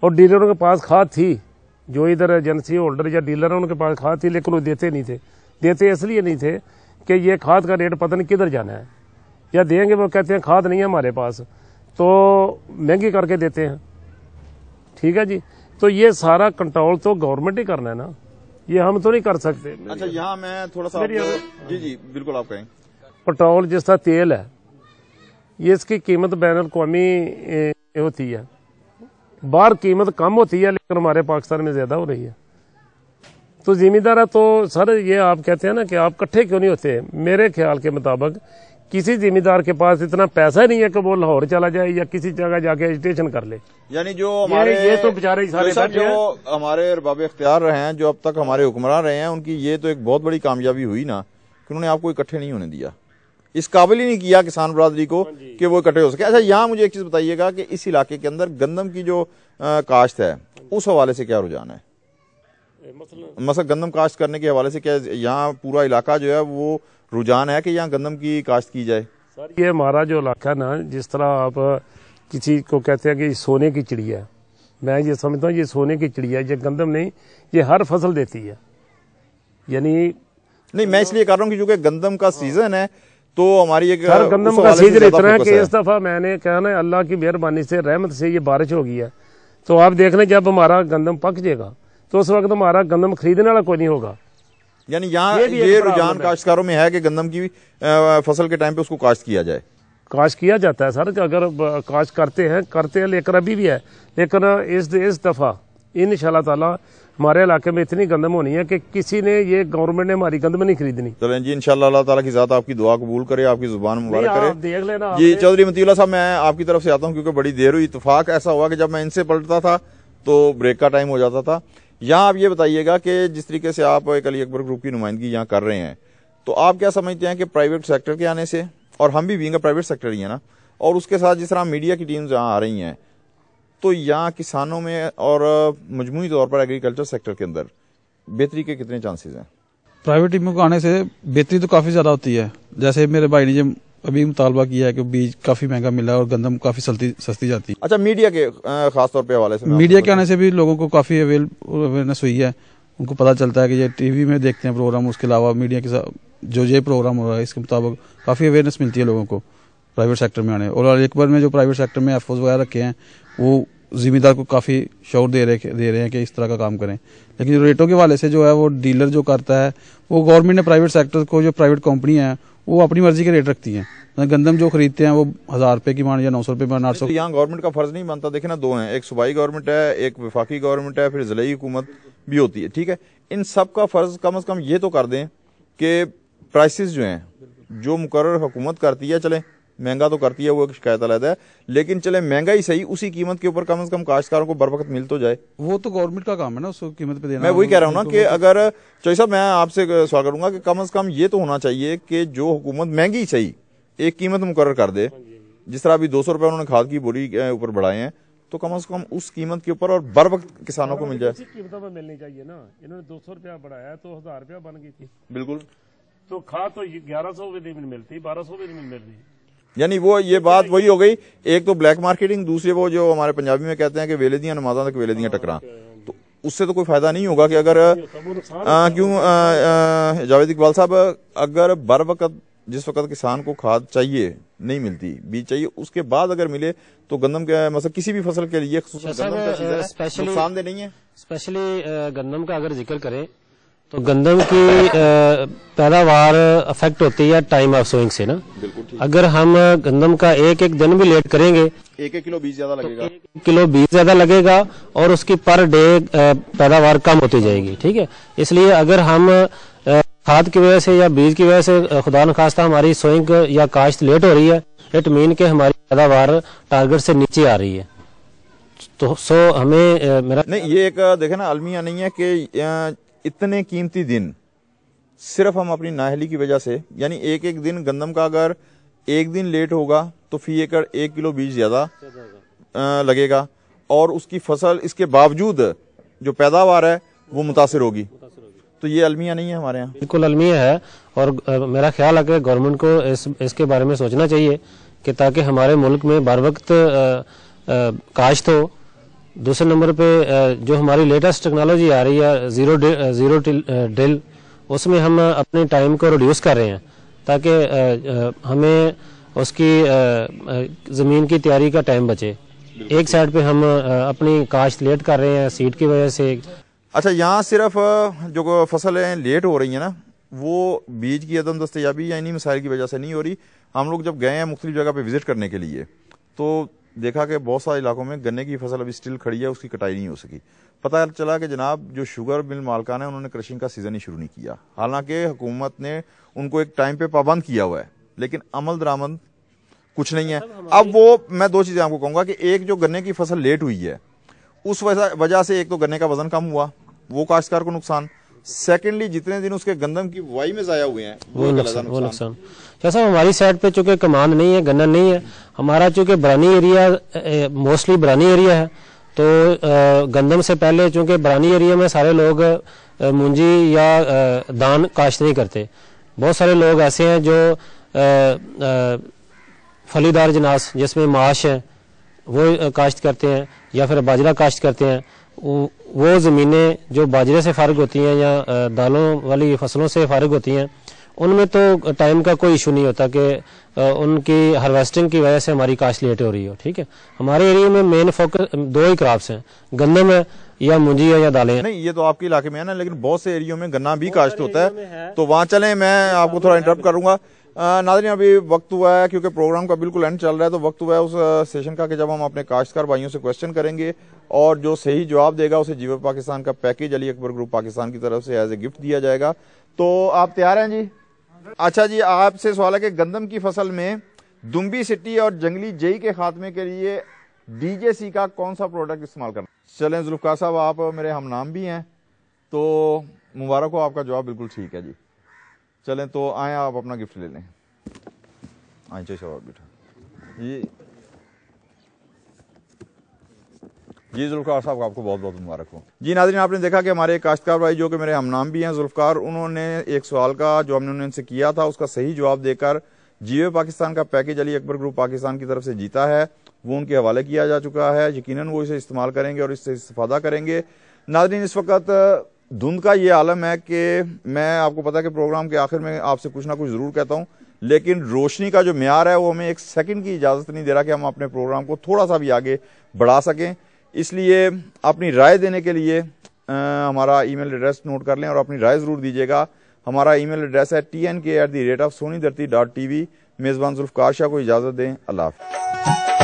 और डीलरों के पास खाद थी, जो इधर एजेंसी होल्डर या डीलर है उनके पास खाद थी, लेकिन वो देते नहीं थे। देते इसलिए नहीं थे कि ये खाद का रेट पता नहीं किधर जाना है, या देंगे वो कहते हैं खाद नहीं है हमारे पास, तो महंगी करके देते हैं। ठीक है जी, तो ये सारा कंट्रोल तो गवर्नमेंट ही करना है ना, ये हम तो नहीं कर सकते। अच्छा, यहाँ मैं थोड़ा सा जी बिल्कुल आप कहें। पेट्रोल जिस तरह तेल है, ये इसकी कीमत बैन अवी होती है, बाहर कीमत कम होती है लेकिन हमारे पाकिस्तान में ज्यादा हो रही है। तो जिम्मेदार है तो सर ये आप कहते हैं ना कि आप इकट्ठे क्यों नहीं होते, मेरे ख्याल के मुताबिक किसी जिम्मेदार के पास इतना पैसा नहीं है कि वो लाहौर चला जाए या किसी जगह जाके एजुटेशन कर ले। यानी जो हमारे ये तो बेचारे सारे जो हमारे अरबाब इख्तियार रहे हैं, जो अब तक हमारे हुक्मरान रहे हैं, उनकी ये तो एक बहुत बड़ी कामयाबी हुई ना कि उन्होंने आपको इकट्ठे नहीं होने दिया, इस काबिल ही नहीं किया किसान बरादरी को कि वो इकट्ठे हो सके। अच्छा, यहाँ मुझे एक चीज बताइएगा कि इस इलाके के अंदर गंदम की जो काश्त है उस हवाले से क्या रुझान है? मतलब गंदम काश्त करने के हवाले से क्या यहाँ पूरा इलाका जो है वो रुझान है कि यहाँ गंदम की काश्त की जाए? सर ये हमारा जो इलाका ना, जिस तरह आप किसी को कहते हैं कि सोने की चिड़िया, मैं ये समझता हूँ ये सोने की चिड़िया, ये गंदम नहीं, ये हर फसल देती है। यानी नहीं, मैं इसलिए कर रहा हूँ कि चूंकि गंदम का सीजन है तो हमारी एक सर गंदम का सीजन इतना है कि इस दफा मैंने कहा ना अल्लाह की मेहरबानी से रहमत से ये बारिश हो गई है, तो आप देख लें जब हमारा गंदम पक जाएगा तो उस वक्त हमारा गंदम खरीदने वाला कोई नहीं होगा। यानी यहाँ ये रुझान काश्तकारों में है कि गंदम की फसल के टाइम पे उसको काश्त किया जाए। काश्त किया जाता है सर, अगर काश्त करते हैं लेकिन अभी भी है, लेकिन इस दफा इंशाल्लाह ताला हमारे इलाके में इतनी गंदम होनी है कि किसी ने ये गवर्नमेंट ने हमारी गंदम नहीं खरीदनी। चलें जी, इंशाल्लाह अल्लाह ताला की ज़ात आपकी दुआ कबूल करे, आपकी जुबान मुबारक करे। देख लेना जी चौधरी मतीउल्लाह साहब, मैं आपकी तरफ से आता हूँ क्योंकि बड़ी देर हुई। इत्तेफाक ऐसा हुआ कि जब मैं इनसे पलटता था तो ब्रेक का टाइम हो जाता था। यहाँ आप ये बताइएगा कि जिस तरीके से आप एक अली अकबर ग्रुप की नुमाइंदगी यहाँ कर रहे हैं, तो आप क्या समझते हैं कि प्राइवेट सेक्टर के आने से, और हम भी बीइंग प्राइवेट सेक्टर ही है ना, और उसके साथ जिस तरह मीडिया की टीम्स यहाँ आ रही हैं, तो यहाँ किसानों में और मजमूई तौर पर एग्रीकल्चर सेक्टर के अंदर बेहतरी के कितने चांसेस हैं? प्राइवेट टीमों को आने से बेहतरी तो काफी ज्यादा होती है। जैसे मेरे भाई ने जो अभी मुतालबा किया है कि बीज काफी महंगा मिला है और गंदम काफी सस्ती जाती है। अच्छा, मीडिया के खास तौर पे हवाले से, मीडिया के आने से भी लोगों को काफी अवेयरनेस हुई है। उनको पता चलता है कि ये टीवी में देखते हैं प्रोग्राम, उसके अलावा मीडिया के साथ जो ये प्रोग्राम हो रहा है इसके मुताबिक काफी अवेयरनेस मिलती है लोगों को प्राइवेट सेक्टर में आने। और अकबर में जो प्राइवेट सेक्टर में एफओज वगैरह रखे हैं वो जिम्मेदार को काफी शौर दे रहे हैं कि इस तरह का काम करें। लेकिन जो रेटों के हवाले से जो है वो डीलर जो करता है, वो गवर्नमेंट ने प्राइवेट सेक्टर को, जो प्राइवेट कंपनी है वो अपनी मर्जी के रेट रखती है। गंदम जो खरीदते हैं वो 1000 रुपए की मान या 900 रुपए मान 800। यहाँ गवर्नमेंट का फर्ज नहीं बनता? देखे ना, दो हैं, एक सूबाई गवर्नमेंट है, एक वफाकी गवर्नमेंट है, फिर जिलाई हुकूमत भी होती है। ठीक है, इन सब का फर्ज कम से कम ये तो कर दें कि प्राइसेस जो हैं जो मुकर्रर हुकूमत करती है, चले महंगा तो करती है, वो एक शिकायत अलहदा है, लेकिन चले महंगा ही सही, उसी कीमत के ऊपर कम से कम काश्तकारों को बर वक्त मिल तो जाए। वो तो गवर्नमेंट का काम है ना, उसको कीमत पे देना। मैं वही कह रहा हूँ ना कि अगर चौधरी साहब, मैं आपसे सवाल करूंगा कि कम से कम ये तो होना चाहिए कि जो हुकूमत महंगी सही एक कीमत मुकर्रर कर दे, जिस तरह अभी 200 रुपए उन्होंने खाद की बोरी के ऊपर बढ़ाए हैं, तो कम से कम उस कीमत के ऊपर और बर वक्त किसानों को मिल जाए। कीमतों में मिलनी चाहिए ना। इन्होंने 200 रुपया बढ़ाया तो 1000 रुपया बन गई थी। बिल्कुल, तो खाद तो 1100 भी नहीं मिलती, 1200 भी नहीं मिल रही। यानी वो ये बात वही हो गई, एक तो ब्लैक मार्केटिंग, दूसरे वो जो हमारे पंजाबी में कहते हैं कि वेले दियां नमाज़ां तक वेले दियां टकरा, तो उससे तो कोई फायदा नहीं होगा कि अगर क्यों जावेद इकबाल साहब, अगर बर वक्त जिस वक्त किसान को खाद चाहिए नहीं मिलती, बीज चाहिए, उसके बाद अगर मिले तो गंदम के मतलब किसी भी फसल के लिए नुकसानदेह नहीं है। स्पेशली गंदम का अगर जिक्र करें तो गंदम की पैदावार अफेक्ट होती है टाइम ऑफ सोइंग से ना। अगर हम गंदम का एक दिन भी लेट करेंगे, 1 किलो बीज ज्यादा लगेगा, 1 किलो बीज ज्यादा लगेगा और उसकी पर डे पैदावार कम होती जाएगी। ठीक है, इसलिए अगर हम खाद की वजह से या बीज की वजह से खुदा न खास्ता हमारी सोइंग या काश्त लेट हो रही है, इट मीन के हमारी पैदावार टारगेट से नीचे आ रही है। तो हमें मेरा नहीं, ये एक देखे ना अलमिया नहीं है कि इतने कीमती दिन सिर्फ हम अपनी नाअहली की वजह से, यानी एक दिन गंदम का अगर एक दिन लेट होगा तो फी एकड़ 1 किलो बीज ज्यादा लगेगा और उसकी फसल इसके बावजूद जो पैदावार है वो मुतासिर होगी। तो ये अलमिया नहीं है हमारे यहाँ। बिल्कुल अलमिया है और मेरा ख्याल है कि गवर्नमेंट को इसके बारे में सोचना चाहिए कि ताकि हमारे मुल्क में बर वक्त काश्त हो, दूसरे नंबर पे जो हमारी लेटेस्ट टेक्नोलॉजी आ रही है जीरो ड्रिल, उसमें हम अपने टाइम को रिड्यूस कर रहे हैं ताकि हमें उसकी ज़मीन की तैयारी का टाइम बचे। एक साइड पे हम अपनी काश्त लेट कर रहे हैं सीड की वजह से। अच्छा, यहाँ सिर्फ जो फसलें लेट हो रही हैं ना, वो बीज की अदम दस्तयाबी या इन्हीं मसाइल की वजह से नहीं हो रही। हम लोग जब गए हैं मुख्तलिफ जगह पे विजिट करने के लिए, तो देखा कि बहुत सारे इलाकों में गन्ने की फसल अभी स्टिल खड़ी है, उसकी कटाई नहीं हो सकी। पता चला कि जनाब जो शुगर मिल मालकान है उन्होंने क्रशिंग का सीजन ही शुरू नहीं किया, हालांकि हुकूमत ने उनको एक टाइम पे पाबंद किया हुआ है, लेकिन अमल दरामद कुछ नहीं है। अब वो मैं दो चीजें आपको कहूंगा कि एक जो गन्ने की फसल लेट हुई है उस वजह से एक तो गन्ने का वजन कम हुआ, वो काश्तकार को नुकसान। सेकेंडली जितने दिन उसके गंदम की बुआई में जाया हुए हैं वो नुकसान। जैसा हमारी साइड पे चूंकि कमान नहीं है, गन्ना नहीं है, हमारा चूंकि बरानी एरिया मोस्टली बरानी एरिया है, तो गंदम से पहले चूंकि बरानी एरिया में सारे लोग मुंजी या दान काश्त नहीं करते। बहुत सारे लोग ऐसे हैं जो फलीदार जनास जिसमें माश है वो काश्त करते हैं या फिर बाजरा काश्त करते हैं। वो ज़मीनें जो बाजरे से फारिग होती हैं या दालों वाली फसलों से फारिग होती हैं, उनमें तो टाइम का कोई इशू नहीं होता कि उनकी हार्वेस्टिंग की वजह से हमारी काश्त लेट हो रही हो। ठीक है, हमारे एरिया में मेन फोकस दो ही क्रॉप्स हैं, गंदम है या मुंजी है या दालें। नहीं, ये तो आपके इलाके में है ना, लेकिन बहुत से एरियो में गन्ना भी काश्त होता है, तो वहां चलें। मैं आपको थोड़ा इंटरप्ट करूंगा। नाज़रीन, अभी वक्त हुआ है क्योंकि प्रोग्राम का बिल्कुल एंड चल रहा है, तो वक्त हुआ है उस सेशन का कि जब हम अपने काश्तकार भाइयों से क्वेश्चन करेंगे और जो सही जवाब देगा उसे जीवन पाकिस्तान का पैकेज अली अकबर ग्रुप पाकिस्तान की तरफ से एज ए गिफ्ट दिया जाएगा। तो आप तैयार हैं जी? अच्छा जी, आपसे सवाल है कि गंदम की फसल में दुम्बी सिट्टी और जंगली जई के खात्मे के लिए डीजेसी का कौन सा प्रोडक्ट इस्तेमाल करना? चलें जुल्फकार साहब, आप मेरे हम नाम भी हैं, तो मुबारक हो, आपका जवाब बिल्कुल ठीक है जी। चलें तो आए, आप अपना गिफ्ट ले लें। आए शबाब बेटा जी जुल्फकार साहब, आपको बहुत बहुत मुबारक हो जी। नाज़रीन, आपने देखा कि हमारे काश्तकार भाई जो कि मेरे हमनाम भी हैं जुल्फकार, उन्होंने एक सवाल का जो हमने उनसे किया था उसका सही जवाब देकर जीओ पाकिस्तान का पैकेज अली अकबर ग्रुप पाकिस्तान की तरफ से जीता है। वो उनके हवाले किया जा चुका है, यकीनन वो इसे इस्तेमाल करेंगे और इससे इस्तेफादा करेंगे। नाज़रीन, इस वक्त धुंध का ये आलम है कि मैं आपको पता है कि प्रोग्राम के आखिर में आपसे कुछ ना कुछ जरूर कहता हूँ, लेकिन रोशनी का जो म्यार है वो हमें एक सेकंड की इजाजत नहीं दे रहा कि हम अपने प्रोग्राम को थोड़ा सा भी आगे बढ़ा सकें। इसलिए अपनी राय देने के लिए हमारा ईमेल एड्रेस नोट कर लें और अपनी राय जरूर dijega। हमारा ईमेल एड्रेस है tnk@sonidharti.tv। मेजबान जुल्फकार शाह को इजाजत दें। अल्लाह हाफ़िज़।